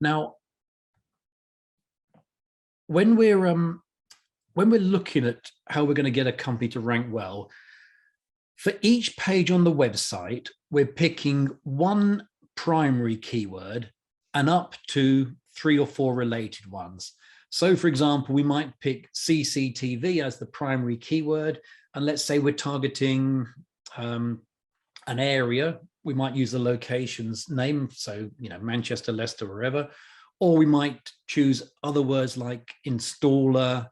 Now, when we're looking at how we're going to get a company to rank well, for each page on the website, we're picking one primary keyword and up to 3 or 4 related ones. So for example, we might pick CCTV as the primary keyword, and let's say we're targeting an area. We might use the location's name, so Manchester, Leicester, wherever, or we might choose other words like installer,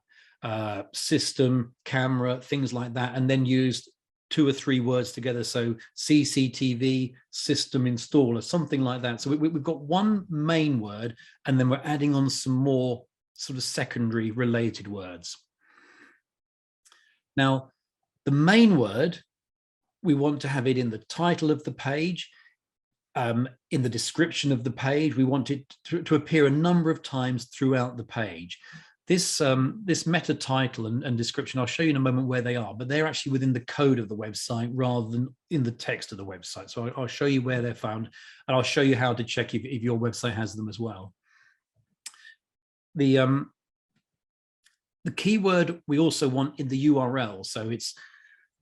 system, camera, things like that, and then use 2 or 3 words together. So CCTV, system installer, something like that. So we've got one main word, and then we're adding on some more sort of secondary related words. Now, the main word, we want to have it in the title of the page, in the description of the page. We want it to appear a number of times throughout the page. This meta title and description, I'll show you in a moment where they are, but they're actually within the code of the website rather than in the text of the website. So I'll show you where they're found, and I'll show you how to check if your website has them as well. The keyword we also want in the URL. So it's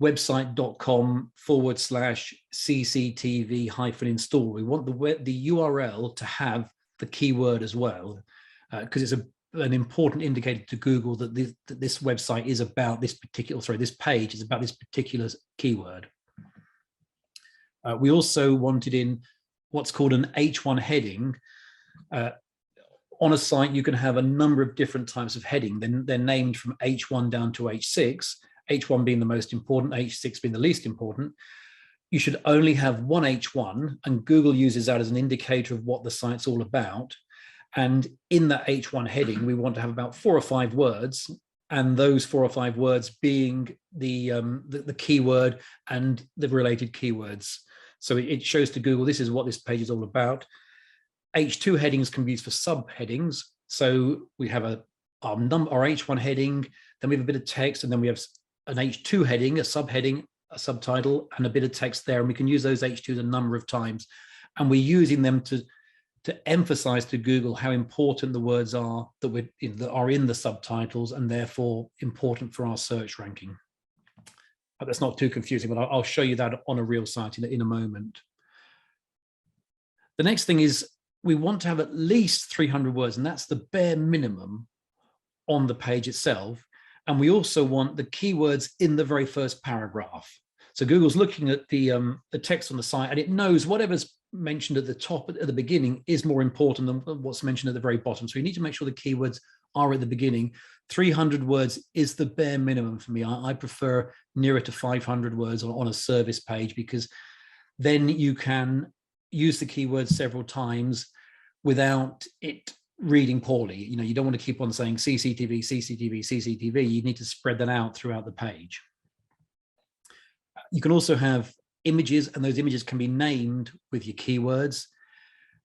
website.com/CCTV-install. We want the URL to have the keyword as well, because it's an important indicator to Google that this website is about this particular, this page is about this particular keyword. We also wanted in what's called an H1 heading. On a site, you can have a number of different types of heading. Then they're named from H1 down to H6, H1 being the most important, H6 being the least important. You should only have one H1, and Google uses that as an indicator of what the site's all about. And in that H1 heading, we want to have about 4 or 5 words, and those 4 or 5 words being the keyword and the related keywords. So it shows to Google, this is what this page is all about. H2 headings can be used for subheadings. So we have our H1 heading, then we have a bit of text, and then we have an H2 heading, a subheading, a subtitle, and a bit of text there. And we can use those H2s a number of times. And we're using them to emphasize to Google how important the words are that are in the subtitles, and therefore important for our search ranking. But that's not too confusing, but I'll show you that on a real site in a moment. The next thing is we want to have at least 300 words, and that's the bare minimum on the page itself. And we also want the keywords in the very first paragraph. So Google's looking at the text on the site, and it knows whatever's mentioned at the top, at the beginning, is more important than what's mentioned at the very bottom. So you need to make sure the keywords are at the beginning. 300 words is the bare minimum for me. I prefer nearer to 500 words on a service page, because then you can use the keywords several times without it reading poorly. You don't want to keep on saying CCTV, CCTV, CCTV. You need to spread that out throughout the page. You can also have images, and those images can be named with your keywords,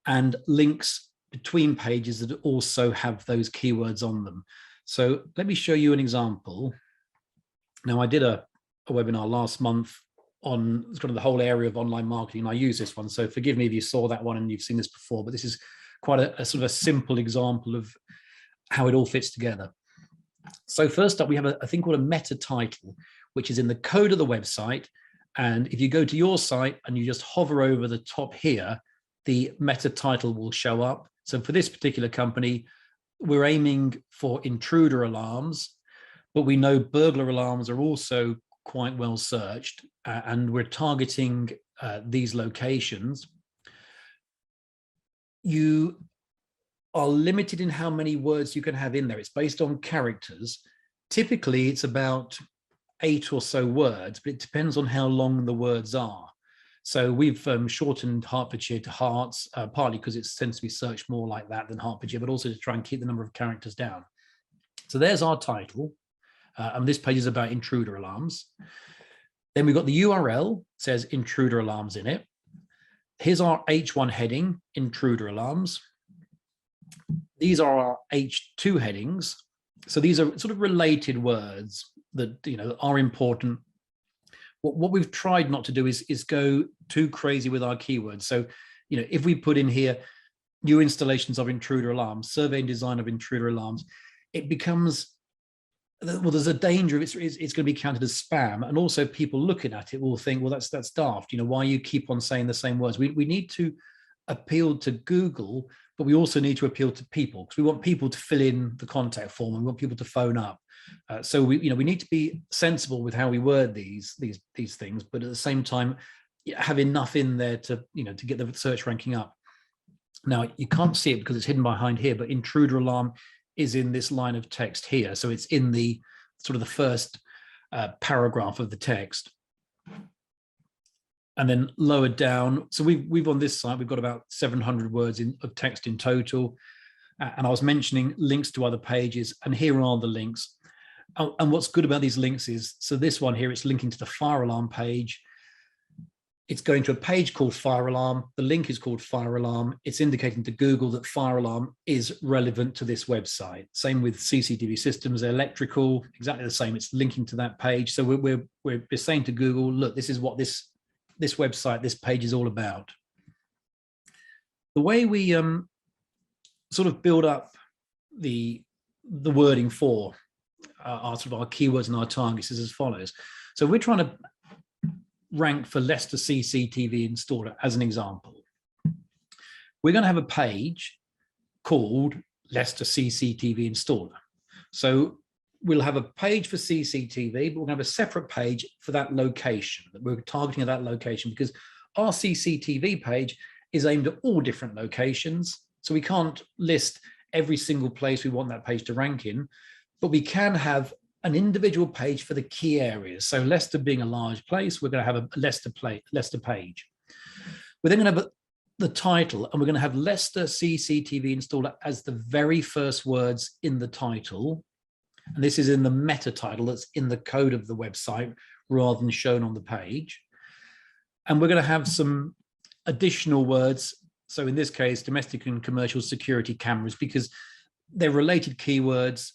and links between pages that also have those keywords on them. So let me show you an example. Now, I did a webinar last month on kind of the whole area of online marketing. I use this one, so forgive me if you saw that one and you've seen this before, but this is quite a sort of a simple example of how it all fits together. So first up, we have a thing called a meta title, which is in the code of the website. And if you go to your site and you just hover over the top here, the meta title will show up. So for this particular company, we're aiming for intruder alarms, but we know burglar alarms are also quite well searched, and we're targeting these locations. You are limited in how many words you can have in there. It's based on characters. Typically, it's about 8 or so words, but it depends on how long the words are. So we've shortened Hertfordshire to Herts, partly because it tends to be searched more like that than Hertfordshire, but also to try and keep the number of characters down. So there's our title. And this page is about intruder alarms. Then we've got the URL, says intruder alarms in it. Here's our H1 heading, intruder alarms. These are our H2 headings. So these are sort of related words that are important. What we've tried not to do is go too crazy with our keywords. So if we put in here new installations of intruder alarms, survey and design of intruder alarms, it becomes, well, there's a danger of it's going to be counted as spam. And also people looking at it will think, well, that's daft. You know, why you keep on saying the same words? We need to appeal to Google, but we also need to appeal to people, because we want people to fill in the contact form and we want people to phone up. So we need to be sensible with how we word these things, but at the same time, have enough in there to to get the search ranking up. Now you can't see it because it's hidden behind here, but intruder alarm is in this line of text here, so it's in the sort of the first paragraph of the text. And then lower down, so we've on this site, we've got about 700 words of text in total. And I was mentioning links to other pages, and here are the links. And what's good about these links is, so this one here, it's linking to the fire alarm page. It's going to a page called fire alarm. The link is called fire alarm. It's indicating to Google that fire alarm is relevant to this website. Same with CCTV systems, electrical, exactly the same. It's linking to that page. So we're saying to Google, look, this is what this website, this page is all about. The way we sort of build up the wording for our keywords and our targets is as follows. So we're trying to rank for Leicester CCTV installer as an example. We're going to have a page called Leicester CCTV installer. So we'll have a page for CCTV, but we're going to have a separate page for that location, that we're targeting at that location, because our CCTV page is aimed at all different locations. So we can't list every single place we want that page to rank in, but we can have an individual page for the key areas. So Leicester being a large place, we're going to have a Leicester page. We're then going to have the title, and we're going to have Leicester CCTV installer as the very first words in the title. And this is in the meta title that's in the code of the website rather than shown on the page. And we're going to have some additional words. So in this case, domestic and commercial security cameras, because they're related keywords.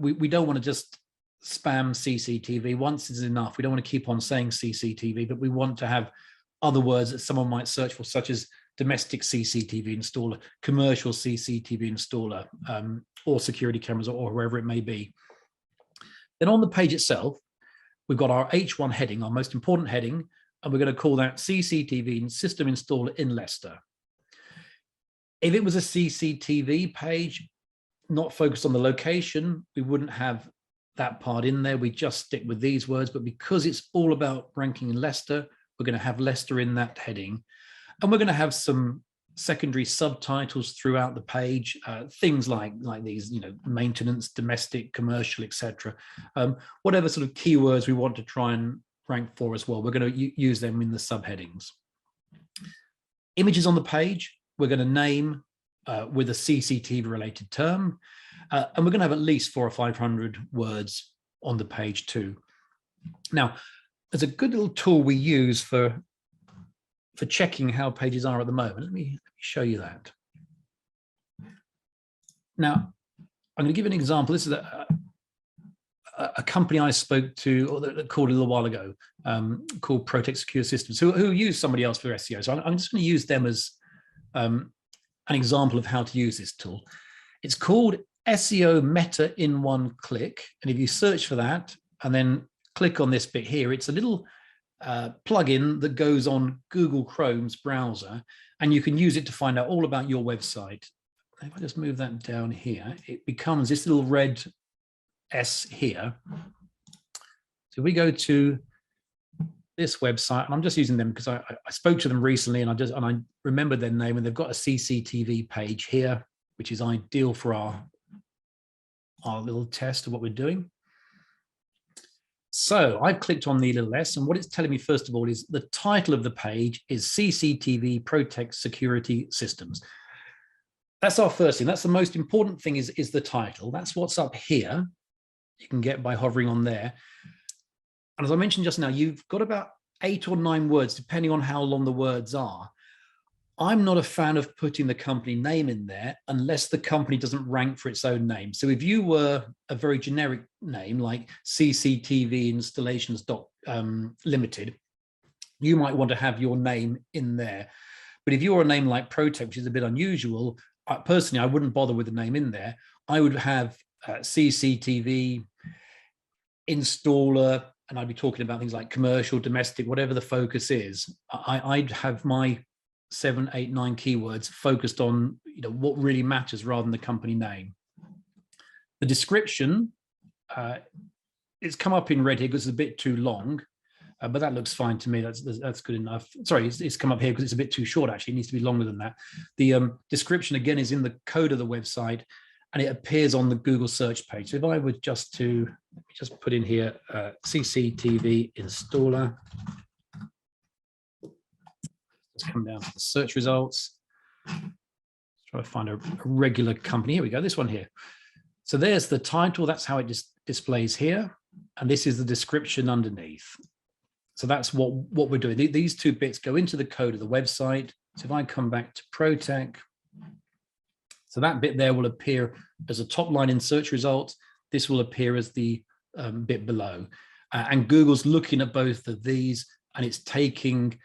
We don't want to just spam CCTV. Once is enough. We don't want to keep on saying CCTV, but we want to have other words that someone might search for, such as domestic CCTV installer, commercial CCTV installer, or security cameras, or wherever it may be. Then on the page itself, we've got our H1 heading, our most important heading, and we're going to call that CCTV system installer in Leicester. If it was a CCTV page, not focused on the location, we wouldn't have that part in there. We just stick with these words, but because it's all about ranking in Leicester, we're going to have Leicester in that heading. And we're going to have some secondary subtitles throughout the page, things like these, maintenance, domestic, commercial, etc. Whatever sort of keywords we want to try and rank for as well, we're going to use them in the subheadings. Images on the page, we're going to name with a CCTV related term, and we're going to have at least 400 or 500 words on the page too. Now, there's a good little tool we use for checking how pages are at the moment. Let me show you that. Now, I'm going to give you an example. This is a company I spoke to, or that called a little while ago, called Protect Secure Systems, who use somebody else for SEO. So I'm just going to use them as an example of how to use this tool. It's called SEO Meta in one click. And if you search for that and then click on this bit here, it's a little plugin that goes on Google Chrome's browser, and you can use it to find out all about your website. If I just move that down here, it becomes this little red S here. So we go to this website, and I'm just using them because I spoke to them recently, and I remembered their name, and they've got a CCTV page here, which is ideal for our little test of what we're doing. So I've clicked on the little S, and what it's telling me first of all is the title of the page is CCTV Protect Security Systems. That's our first thing. That's the most important thing, is the title. That's what's up here. You can get by hovering on there. And as I mentioned just now, you've got about 8 or 9 words, depending on how long the words are. I'm not a fan of putting the company name in there unless the company doesn't rank for its own name. So if you were a very generic name like CCTV Installations Limited, you might want to have your name in there. But if you're a name like Protect, which is a bit unusual, personally, I wouldn't bother with the name in there. I would have CCTV, installer, and I'd be talking about things like commercial, domestic, whatever the focus is. I'd have my 7, 8, 9 keywords focused on what really matters rather than the company name. The description, it's come up in red here because it's a bit too long, but that looks fine to me. That's good enough. Sorry, it's come up here because it's a bit too short. Actually, it needs to be longer than that. The description again is in the code of the website, and it appears on the Google search page. So if I were just to just put in here CCTV installer, let's come down to the search results. Let's try to find a regular company. Here we go. This one here. So there's the title. That's how it just displays here, and this is the description underneath. So that's what we're doing. These two bits go into the code of the website. So if I come back to ProTech, so that bit there will appear as a top line in search results. This will appear as the bit below. And Google's looking at both of these, and it's taking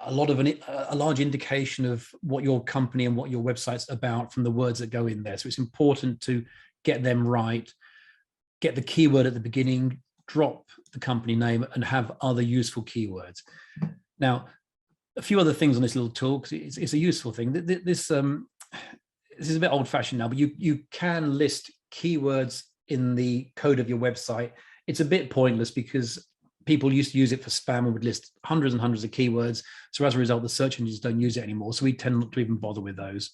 a large indication of what your company and what your website's about from the words that go in there. So it's important to get them right, get the keyword at the beginning, drop the company name, and have other useful keywords. Now, a few other things on this little tool, because it's a useful thing. This is a bit old-fashioned now, but you can list keywords in the code of your website. It's a bit pointless because people used to use it for spam and would list hundreds and hundreds of keywords. So as a result, the search engines don't use it anymore. So we tend not to even bother with those.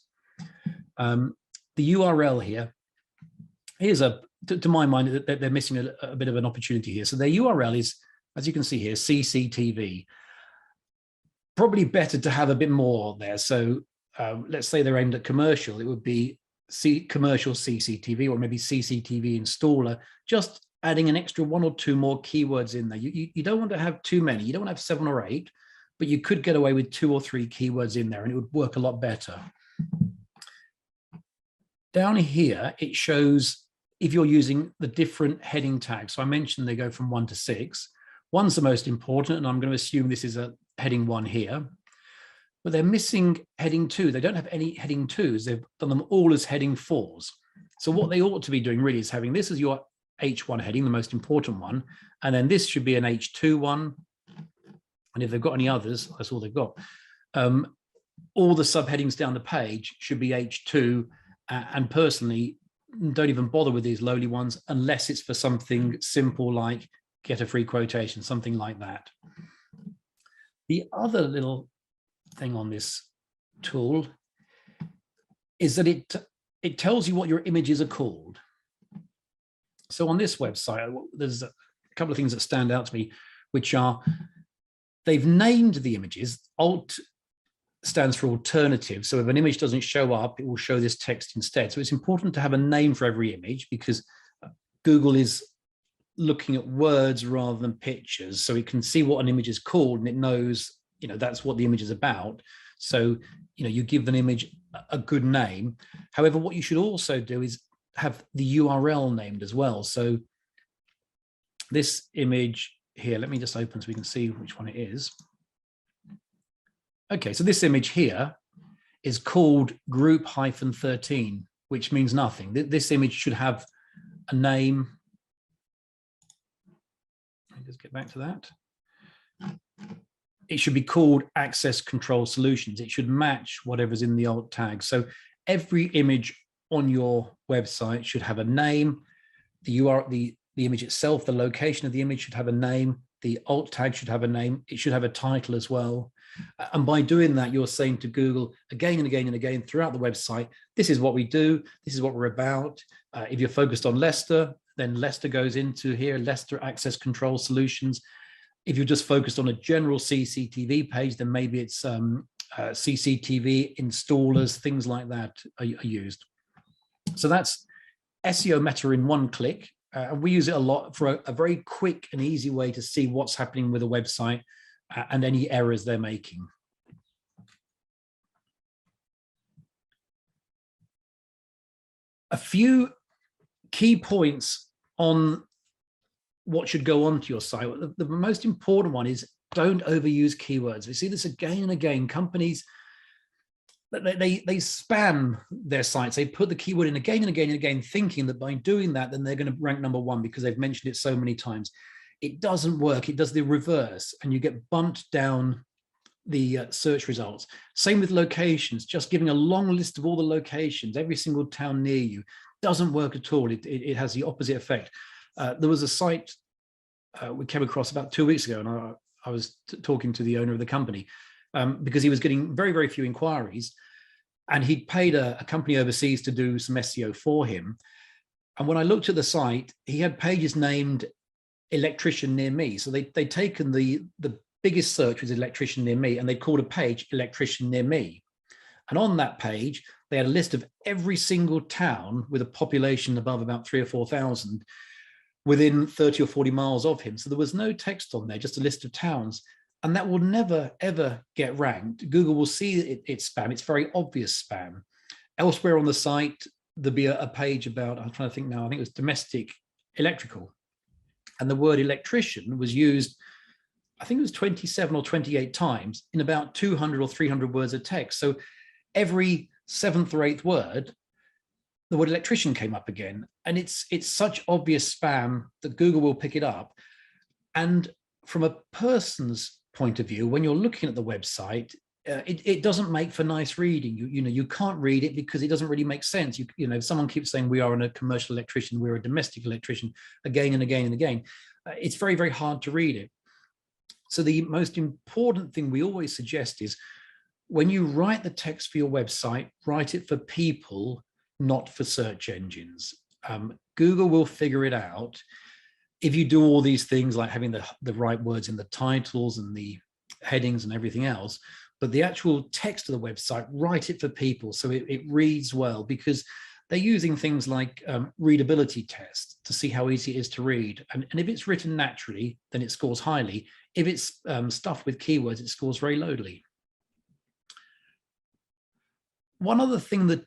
The URL here, here's to my mind, they're missing a bit of an opportunity here. So their URL is, as you can see here, CCTV. Probably better to have a bit more there. So let's say they're aimed at commercial, it would be commercial CCTV, or maybe CCTV installer, just adding an extra 1 or 2 more keywords in there. You don't want to have too many. You don't want to have 7 or 8, but you could get away with 2 or 3 keywords in there and it would work a lot better. Down here, it shows if you're using the different heading tags. So I mentioned they go from 1 to 6. 1's the most important, and I'm going to assume this is a heading 1 here. But they're missing heading 2. They don't have any heading 2s. They've done them all as heading 4s. So what they ought to be doing really is having this as your H1 heading, the most important one, and then this should be an H2 one. And if they've got any others, that's all they've got. All the subheadings down the page should be H2, and personally, don't even bother with these lowly ones unless it's for something simple like get a free quotation, something like that. The other little thing on this tool is that it tells you what your images are called. So on this website, there's a couple of things that stand out to me, which are they've named the images. Alt stands for alternative. So if an image doesn't show up, it will show this text instead. So it's important to have a name for every image because Google is looking at words rather than pictures. So it can see what an image is called and it knows, that's what the image is about. So, you give an image a good name. However, what you should also do is have the URL named as well. So this image here, let me just open so we can see which one it is. Okay, so this image here is called group-13, which means nothing. This image should have a name. Let me just get back to that. It should be called Access Control Solutions. It should match whatever's in the alt tag. So every image on your website should have a name. The URL, the image itself, the location of the image should have a name. The alt tag should have a name. It should have a title as well. And by doing that, you're saying to Google again and again and again throughout the website, this is what we do. This is what we're about. If you're focused on Leicester, then Leicester goes into here, Leicester Access Control Solutions. If you're just focused on a general CCTV page, then maybe it's CCTV installers, things like that are used. So that's SEO Meta in one click. And we use it a lot for a very quick and easy way to see what's happening with a website and any errors they're making. A few key points on what should go onto your site. The most important one is don't overuse keywords. We see this again and again. Companies, they spam their sites. They put the keyword in again and again and again, thinking that by doing that, then they're going to rank #1 because they've mentioned it so many times. It doesn't work. It does the reverse, and you get bumped down the search results. Same with locations. Just giving a long list of all the locations, every single town near you, doesn't work at all. It has the opposite effect. There was a site we came across about 2 weeks ago, and I was talking to the owner of the company because he was getting very, very few inquiries, and he'd paid a company overseas to do some SEO for him. And when I looked at the site, he had pages named electrician near me. So they'd taken the biggest search was electrician near me, and they called a page electrician near me. And on that page, they had a list of every single town with a population above about 3,000 or 4,000 within 30 or 40 miles of him. So there was no text on there, just a list of towns. And that will never, ever get ranked. Google will see it's spam. It's very obvious spam. Elsewhere on the site, there'll be a page about, I'm trying to think now, I think it was domestic electrical. And the word electrician was used, I think it was 27 or 28 times in about 200 or 300 words of text. So every 7th or 8th word, the word electrician came up again. And it's such obvious spam that Google will pick it up. And from a person's point of view, when you're looking at the website, it doesn't make for nice reading. You can't read it because it doesn't really make sense. If someone keeps saying we are a commercial electrician, we're a domestic electrician, again and again and again, it's very, very hard to read it. So the most important thing we always suggest is when you write the text for your website, write it for people, not for search engines. Google will figure it out if you do all these things like having the right words in the titles and the headings and everything else. But the actual text of the website, write it for people so it reads well, because they're using things like readability tests to see how easy it is to read. And if it's written naturally, then it scores highly. If it's stuffed with keywords, it scores very lowly. One other thing that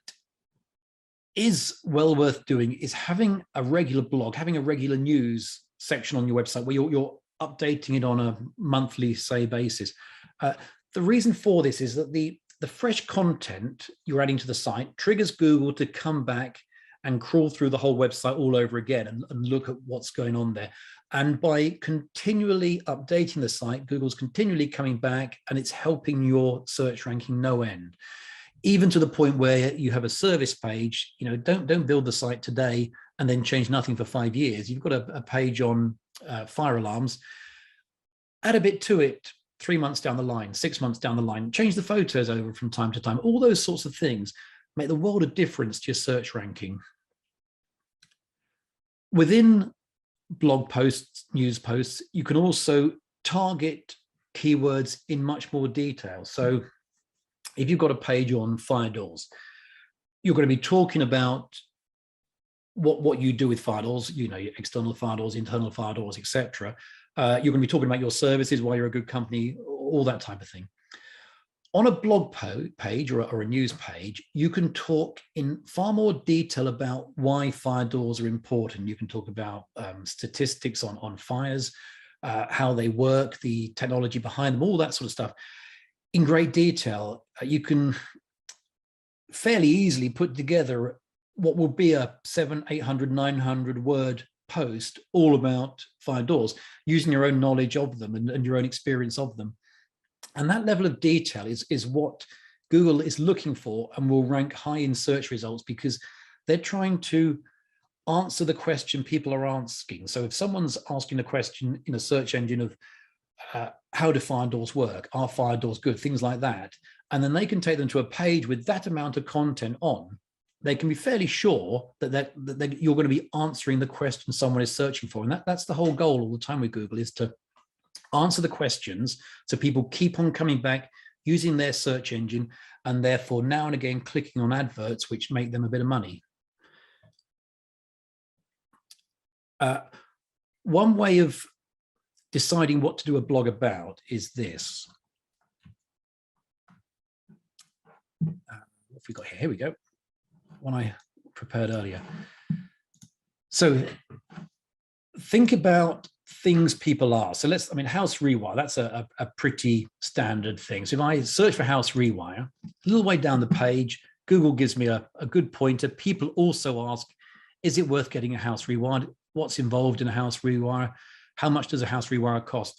is well worth doing is having a regular blog, having a regular news section on your website where you're updating it on a monthly, say, basis. The reason for this is that the fresh content you're adding to the site triggers Google to come back and crawl through the whole website all over again and look at what's going on there. And by continually updating the site, Google's continually coming back, and it's helping your search ranking no end. Even to the point where you have a service page, don't build the site today and then change nothing for 5 years. You've got a page on fire alarms, add a bit to it 3 months down the line, 6 months down the line, change the photos over from time to time. All those sorts of things make the world of difference to your search ranking. Within blog posts, news posts, you can also target keywords in much more detail. So if you've got a page on fire doors, you're going to be talking about what you do with fire doors, your external fire doors, internal fire doors, etc. You're going to be talking about your services, why you're a good company, all that type of thing. On a blog page or a news page, you can talk in far more detail about why fire doors are important. You can talk about statistics on fires, how they work, the technology behind them, all that sort of stuff in great detail. You can fairly easily put together what will be a 700, 800, 900 word post all about fire doors, using your own knowledge of them and your own experience of them. And that level of detail is what Google is looking for and will rank high in search results, because they're trying to answer the question people are asking. So if someone's asking a question in a search engine of how do fire doors work, are fire doors good, things like that, and then they can take them to a page with that amount of content on, they can be fairly sure that you're going to be answering the question someone is searching for. And that's the whole goal all the time with Google, is to answer the questions so people keep on coming back using their search engine, and therefore now and again clicking on adverts which make them a bit of money. One way of deciding what to do a blog about is this. What have we got here? Here we go. One I prepared earlier. So think about things people are. So I mean, house rewire, that's a pretty standard thing. So if I search for house rewire, a little way down the page, Google gives me a good pointer. People also ask, is it worth getting a house rewired? What's involved in a house rewire? How much does a house rewire cost?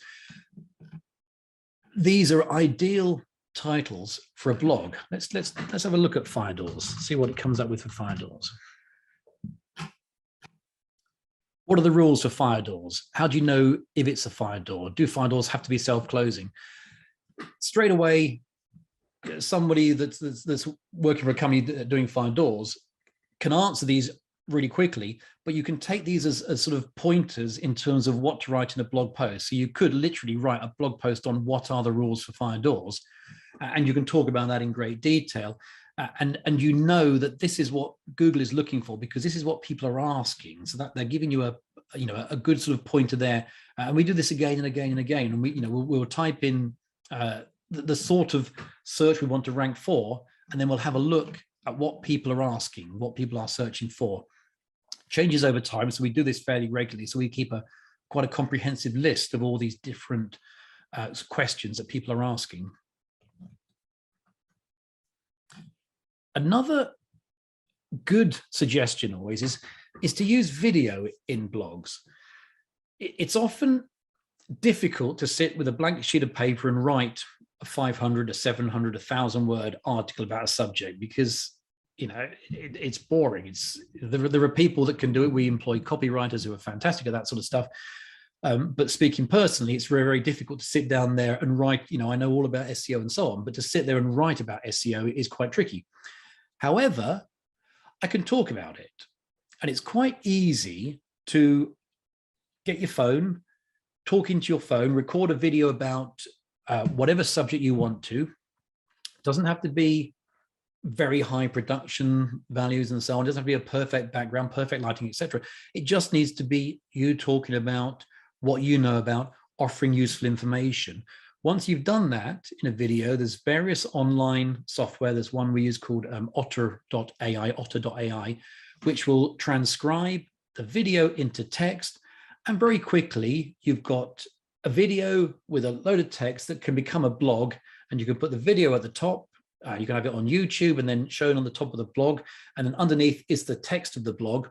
These are ideal titles for a blog. Let's have a look at fire doors, see what it comes up with for fire doors. What are the rules for fire doors? How do you know if it's a fire door? Do fire doors have to be self-closing? Straight away, somebody that's working for a company doing fire doors can answer these really quickly, but you can take these as sort of pointers in terms of what to write in a blog post. So you could literally write a blog post on what are the rules for fire doors, and you can talk about that in great detail. And you know that this is what Google is looking for, because this is what people are asking. So that they're giving you a good sort of pointer there. And we do this again and again and again. And we'll type in the sort of search we want to rank for, and then we'll have a look at what people are asking, what people are searching for. Changes over time, so we do this fairly regularly. So we keep quite a comprehensive list of all these different questions that people are asking. Another good suggestion always is to use video in blogs. It's often difficult to sit with a blank sheet of paper and write a 500, a 700, 1,000 word article about a subject, because it's boring. There are people that can do it. We employ copywriters who are fantastic at that sort of stuff. But speaking personally, it's very, very difficult to sit down there and write. I know all about SEO and so on, but to sit there and write about SEO is quite tricky. However, I can talk about it, and it's quite easy to get your phone, talk into your phone, record a video about whatever subject you want to. It doesn't have to be very high production values and so on. It doesn't have to be a perfect background, perfect lighting, etc. It just needs to be you talking about what you know about, offering useful information. Once you've done that in a video, there's various online software. There's one we use called otter.ai, which will transcribe the video into text. And very quickly, you've got a video with a load of text that can become a blog, and you can put the video at the top. You can have it on YouTube and then shown on the top of the blog. And then underneath is the text of the blog.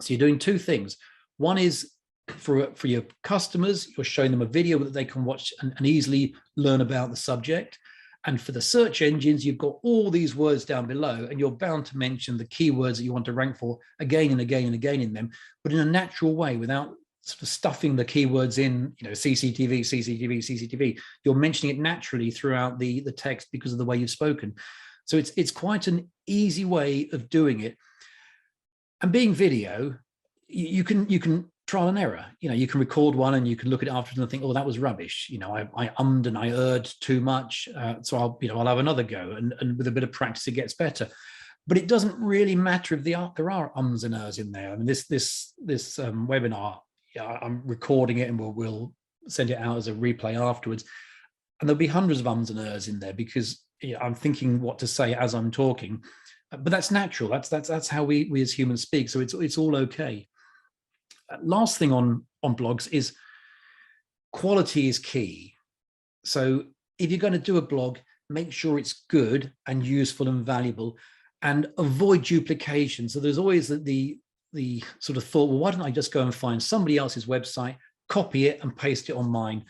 So you're doing two things. One is for your customers, you're showing them a video that they can watch and easily learn about the subject. And for the search engines, you've got all these words down below, and you're bound to mention the keywords that you want to rank for again and again and again in them, but in a natural way, without sort of stuffing the keywords in, CCTV, CCTV, CCTV. You're mentioning it naturally throughout the text because of the way you've spoken. So it's quite an easy way of doing it. And being video, you can trial and error. You can record one and you can look at it afterwards and think, oh, that was rubbish. I ummed and I erred too much. So I'll have another go. And with a bit of practice, it gets better. But it doesn't really matter if there are ums and ers in there. I mean, this webinar, I'm recording it and we'll send it out as a replay afterwards. And there'll be hundreds of ums and ers in there because I'm thinking what to say as I'm talking. But that's natural. That's how we as humans speak. So it's all okay. Last thing on blogs is quality is key. So if you're going to do a blog, make sure it's good and useful and valuable, and avoid duplication. So there's always the sort of thought, well, why don't I just go and find somebody else's website, copy it and paste it on mine?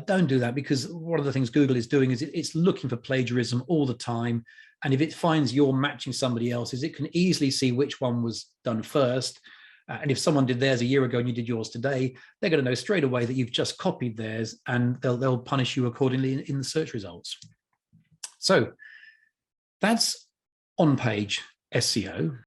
Don't do that, because one of the things Google is doing is it's looking for plagiarism all the time. And if it finds you're matching somebody else's, it can easily see which one was done first. And if someone did theirs a year ago and you did yours today, they're going to know straight away that you've just copied theirs, and they'll punish you accordingly in the search results. So that's on-page SEO.